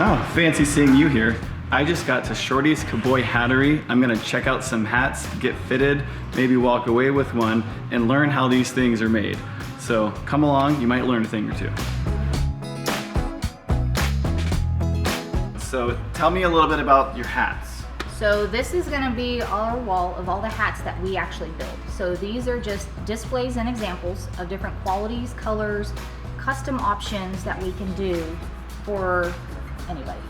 Oh, fancy seeing you here. I just got to Shortys Caboy Hattery. I'm gonna check out some hats, get fitted, maybe walk away with one, and learn how these things are made. So come along, you might learn a thing or two. So tell me a little bit about your hats. So this is going to be our wall of all the hats that we actually build. So these are just displays and examples of different qualities, colors, custom options that we can do for anybody.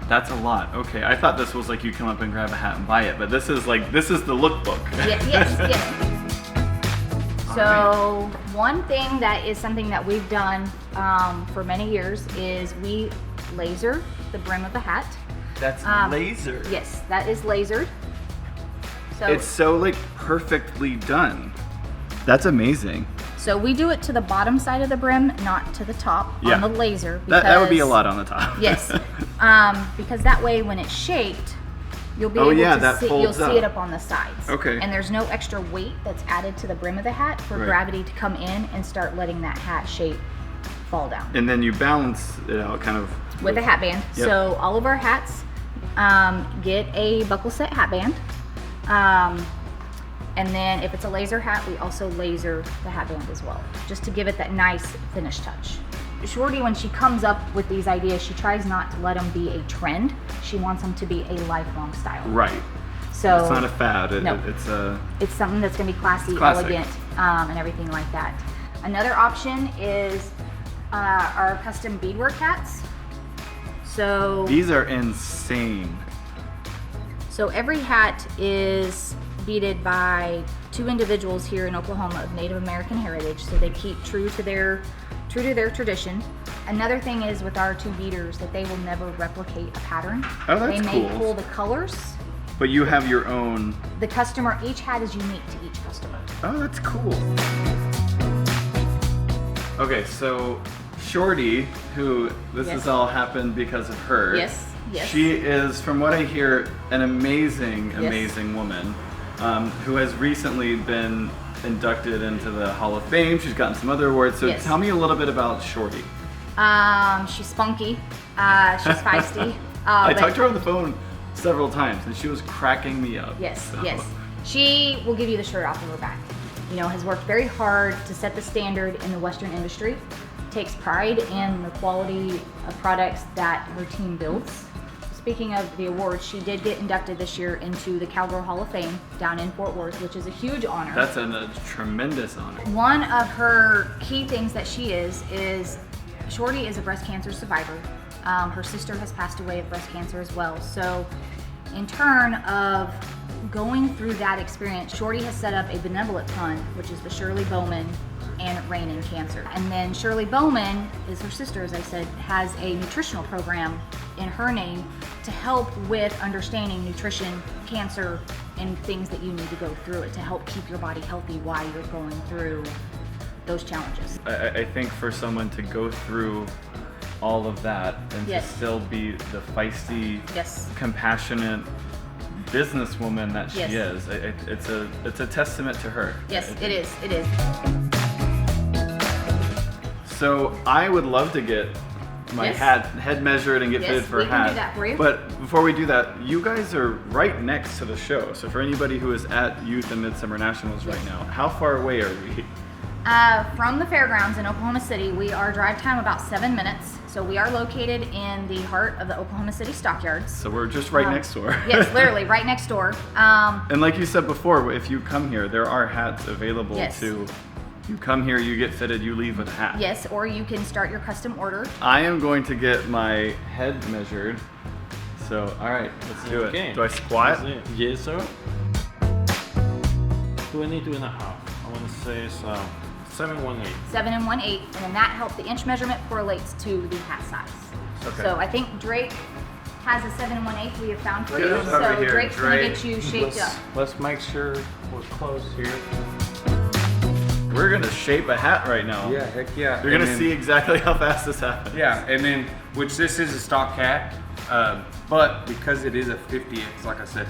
That's a lot. Okay, I thought this was like you come up and grab a hat and buy it, but this is the lookbook. Yes. So one thing that is something that we've done for many years is we laser the brim of the hat. That's laser. Yes, that is lasered. So it's so like perfectly done. That's amazing. So we do it to the bottom side of the brim, not to the top on the laser. Because, that would be a lot on the top. Yes, because that way when it's shaped, you'll be able to see. You'll see it up on the sides. Okay. And there's no extra weight that's added to the brim of the hat for gravity to come in and start letting that hat shape fall down. And then you balance it out kind of with a hat band. Yep. So all of our hats get a buckle set hat band. And then if it's a laser hat, we also laser the hat band as well, just to give it that nice finish touch. Shorty, when she comes up with these ideas, she tries not to let them be a trend. She wants them to be a lifelong style. Right. So it's not a fad. It's something that's going to be classy, elegant, and everything like that. Another option is our custom beadwork hats. So these are insane. So every hat is beaded by two individuals here in Oklahoma of Native American heritage, so they keep true to their tradition. Another thing is with our two beaders that they will never replicate a pattern. Oh, that's cool. They may pull the colors, but you have your own. The customer, each hat is unique to each customer. Oh, that's cool. Okay, so Shorty, who this has all happened because of her. Yes. She is, from what I hear, an amazing woman who has recently been inducted into the Hall of Fame. She's gotten some other awards. So tell me a little bit about Shorty. She's spunky. She's feisty. I talked to her on the phone several times, and she was cracking me up. Yes. She will give you the shirt off of her back. You know, has worked very hard to set the standard in the Western industry. Takes pride in the quality of products that her team builds. Speaking of the awards, she did get inducted this year into the Cowgirl Hall of Fame down in Fort Worth, which is a huge honor. That's a tremendous honor. One of her key things that she is Shorty is a breast cancer survivor. Her sister has passed away of breast cancer as well. So in turn of going through that experience, Shorty has set up a benevolent fund, which is the Shirley Bowman and Reign in Cancer. And then Shirley Bowman is her sister, as I said, has a nutritional program in her name to help with understanding nutrition, cancer, and things that you need to go through it to help keep your body healthy while you're going through those challenges. I think for someone to go through all of that and to still be the feisty, compassionate businesswoman that she is, it's a testament to her. Yes, it is. So I would love to get my head measured and get fitted for a hat. We can do that for you. But before we do that, you guys are right next to the show. So for anybody who is at Youth and Midsummer Nationals right now, how far away are we? From the fairgrounds in Oklahoma City, we are drive time about 7 minutes. So we are located in the heart of the Oklahoma City stockyards. So we're just right next door. Yes, literally right next door. And like you said before, if you come here, there are hats available to. You come here, you get fitted, you leave with a hat. Yes, or you can start your custom order. I am going to get my head measured. So, all right, let's do it. Do I squat? Yes, sir. 22 and a half. I want to say 7 1/8. 7 1/8, and then that helps. The inch measurement correlates to the hat size. Okay. So I think Drake has a 7 1/8 we have found for you. Over So here, Drake's going to get you shaped up. Let's make sure we're close here. We're gonna shape a hat right now. Yeah, heck yeah. You're gonna see exactly how fast this happens. Yeah, and then, which this is a stock hat, but because it is a 50, it's like I said,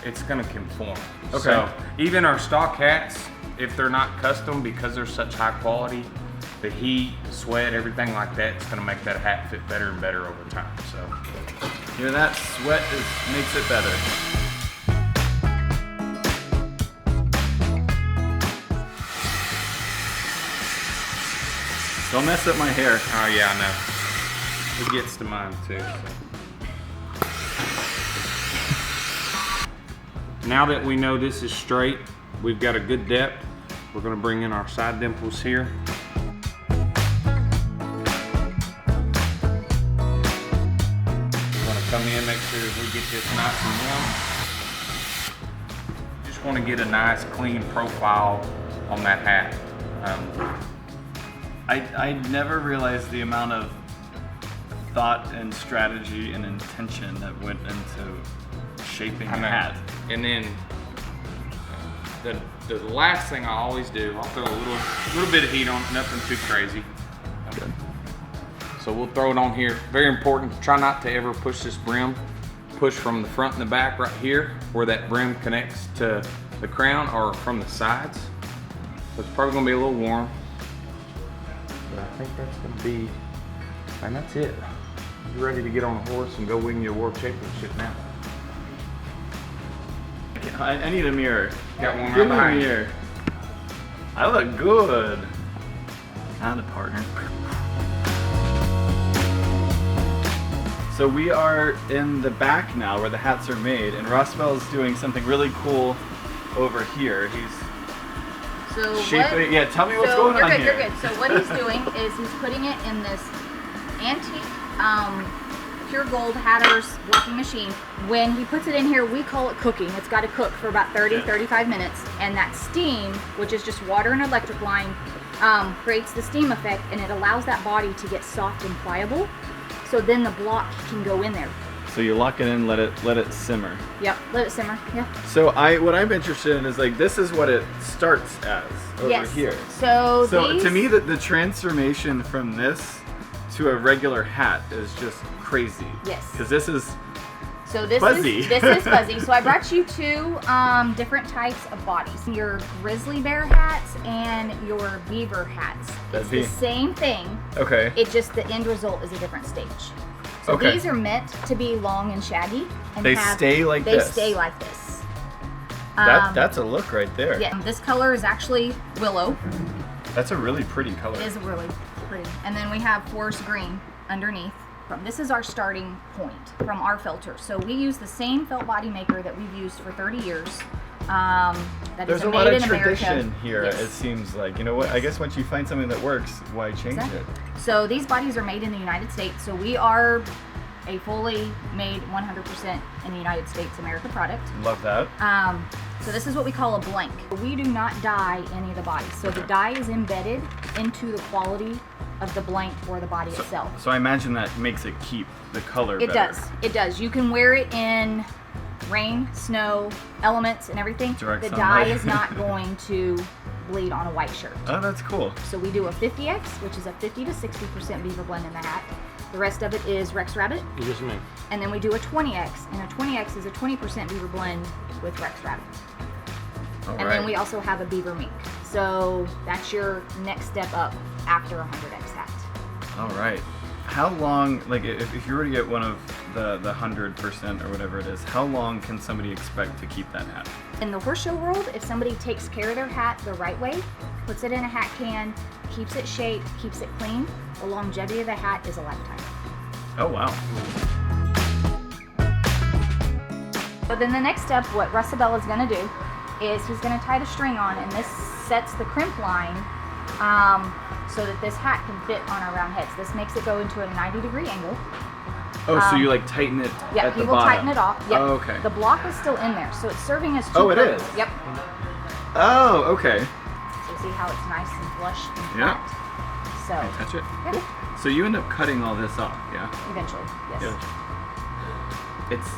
it's gonna conform. Okay. So even our stock hats, if they're not custom, because they're such high quality, the heat, the sweat, everything like that, it's gonna make that hat fit better and better over time. So, Hear that? Sweat makes it better. Don't mess up my hair. oh yeah, I know. It gets to mine too. So. Now that we know this is straight, we've got a good depth, we're gonna bring in our side dimples here. We're gonna come in, make sure we get this nice and warm. Just wanna get a nice clean profile on that hat. I never realized the amount of thought and strategy and intention that went into shaping a hat. And then the last thing I always do, I'll throw a little bit of heat on it, nothing too crazy. Good. So we'll throw it on here. Very important, try not to ever push this brim. Push from the front and the back right here, where that brim connects to the crown, or from the sides. So it's probably gonna be a little warm. But I think that's gonna be, and that's it. You're ready to get on a horse and go win your world championship now. I need a mirror. Got one right Give me a behind you. mirror. I look good. And a partner. So we are in the back now where the hats are made, and Rossbell's doing something really cool over here. He's So shaping. Yeah, tell me what's going on here. You're good. So what he's doing is he's putting it in this antique pure gold Hatter's working machine. When he puts it in here, we call it cooking. It's got to cook for about 35 minutes, and that steam, which is just water and electric line, creates the steam effect, and it allows that body to get soft and pliable. So then the block can go in there. So you lock it in, let it simmer. Yep, let it simmer. Yeah. So what I'm interested in is, like, this is what it starts as over here. So these, to me, the transformation from this to a regular hat is just crazy. Yes. Because this is fuzzy. This is fuzzy. So I brought you two different types of bodies. Your grizzly bear hats and your beaver hats. It's the same thing. Okay. It just, the end result is a different stage. So these are meant to be long and shaggy. And they stay like this. They stay like this. That's a look right there. Yeah. This color is actually willow. That's a really pretty color. It is really pretty. And then we have forest green underneath. This is our starting point from our filter. So we use the same felt body maker that we've used for 30 years. There's a lot of tradition America. here, Yes. it seems like. You know what? I guess once you find something that works, why change it? So these bodies are made in the United States. So we are a fully made 100% in the United States America product. Love that. So this is what we call a blank. We do not dye any of the bodies. So the dye is embedded into the quality of the blank or the body itself. So I imagine that makes it keep the color It better. does. It does. You can wear it in rain, snow, elements, and everything. Direct the sunlight. dye is not going to bleed on a white shirt. Oh, that's cool. So we do a 50X, which is a 50 to 60% beaver blend in the hat. The rest of it is Rex Rabbit. Just me. And then we do a 20X, and a 20X is a 20% beaver blend with Rex Rabbit. And then we also have a beaver mink. So that's your next step up after a 100X hat. All right. How long, like, if you were to get one of the 100% or whatever it is, how long can somebody expect to keep that hat? In the horse show world, if somebody takes care of their hat the right way, puts it in a hat can, keeps it shaped, keeps it clean, the longevity of the hat is a lifetime. Oh, wow. So then the next step, what Russabella is going to do is he's going to tie the string on, and this sets the crimp line so that this hat can fit on our round heads. This makes it go into a 90-degree angle. Oh, so you like tighten it Yeah, at the he will bottom. tighten it off. Yep. Oh, okay. The block is still in there, so it's serving as two Oh, it purposes. is? Yep. Oh, okay. So see how it's nice and flush and Yeah. flat. So Can I touch it? yeah, So you end up cutting all this off, yeah? eventually, yes. Yeah. It's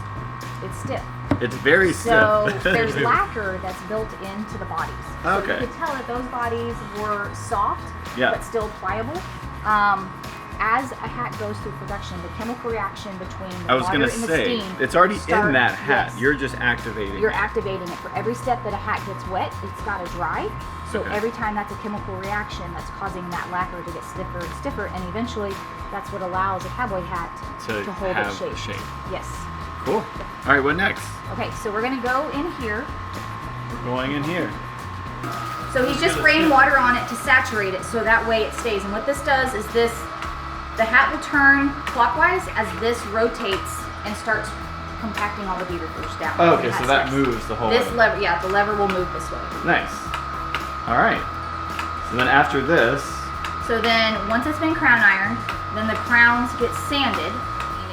It's very So stiff. there's lacquer that's built into the bodies. So Okay. you could tell that those bodies were soft, Yeah. but still pliable. as a hat goes through production, the chemical reaction between the I was water gonna and the say, steam it's already in that hat. Yes. You're just activating You're it. activating it. For every step that a hat gets wet, it's got to dry. So Okay. every time that's a chemical reaction that's causing that lacquer to get stiffer and stiffer, and eventually that's what allows a cowboy hat To hold have its shape. shape. Yes. Cool. All right, what next? Okay, so we're gonna go in here. We're going in here. So he's just spraying water on it to saturate it so that way it stays. And what this does is the hat will turn clockwise as this rotates and starts compacting all the beaver furs down. Oh, okay, The so hat that sticks. moves the whole This way. lever, yeah, the lever will move this way. Nice. All right. So then after this, So then once it's been crown ironed, then the crowns get sanded,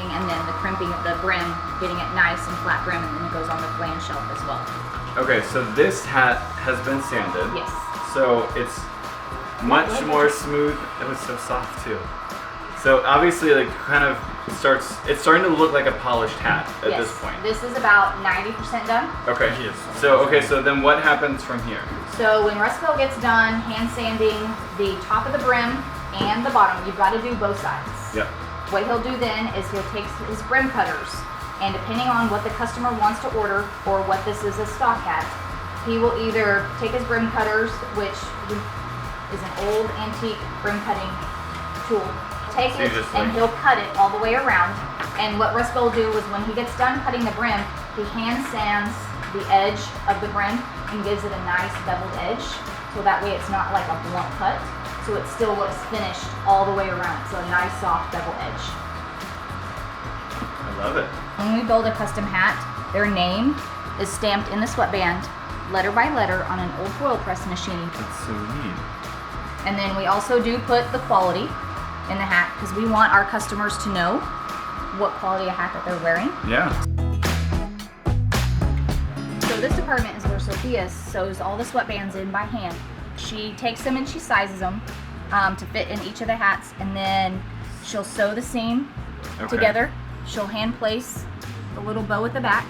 and then the crimping of the brim, getting it nice and flat brim, and then it goes on the flange shelf as well. okay, so this hat has been sanded. Yes. So it's much more smooth. It was so soft too. So obviously, like, kind of it's starting to look like a polished hat at Yes. this point. This is about 90% done. Okay. So then what happens from here? So when rust fill gets done, hand sanding the top of the brim and the bottom, you've got to do both sides. Yep. What he'll do then is he'll take his brim cutters, and depending on what the customer wants to order or what this is a stock hat, he will either take his brim cutters, which is an old antique brim cutting tool, take So it you just, and like- he'll cut it all the way around. And what Rust will do is when he gets done cutting the brim, he hand sands the edge of the brim and gives it a nice beveled edge, so that way it's not like a blunt cut. So it still looks finished all the way around. So a nice soft bevel edge. I love it. When we build a custom hat, their name is stamped in the sweatband, letter by letter, on an old foil press machine. That's so neat. And then we also do put the quality in the hat because we want our customers to know what quality of hat that they're wearing. Yeah. So this department is where Sophia sews all the sweatbands in by hand. She takes them and she sizes them to fit in each of the hats, and then she'll sew the seam together. She'll hand place the little bow at the back,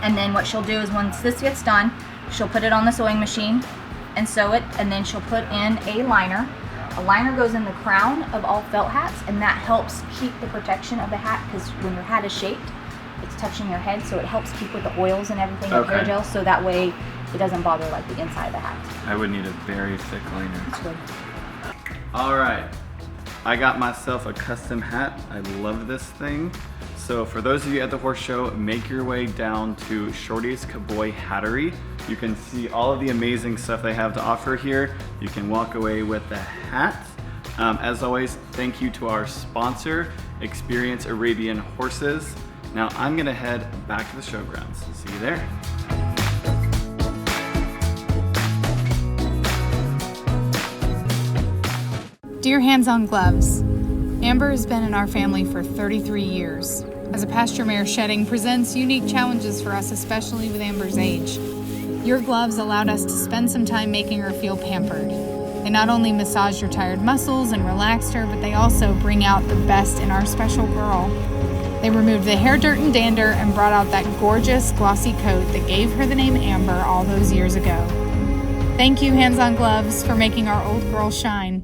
and then what she'll do is once this gets done, she'll put it on the sewing machine and sew it, and then she'll put in a liner. A liner goes in the crown of all felt hats, and that helps keep the protection of the hat, because when your hat is shaped, it's touching your head, so it helps keep with the oils and everything, the hair gel, so that way it doesn't bother like the inside of the hat. I would need a very thick liner. It's good. All right, I got myself a custom hat. I love this thing. So for those of you at the horse show, make your way down to Shortys Caboy Hattery. You can see all of the amazing stuff they have to offer here. You can walk away with the hat. As always, thank you to our sponsor, Experience Arabian Horses. Now I'm gonna head back to the showgrounds. See you there. Dear Hands-On Gloves, Amber has been in our family for 33 years. As a pasture mare, shedding presents unique challenges for us, especially with Amber's age. Your gloves allowed us to spend some time making her feel pampered. They not only massaged her tired muscles and relaxed her, but they also bring out the best in our special girl. They removed the hair dirt and dander and brought out that gorgeous, glossy coat that gave her the name Amber all those years ago. Thank you, Hands-On Gloves, for making our old girl shine.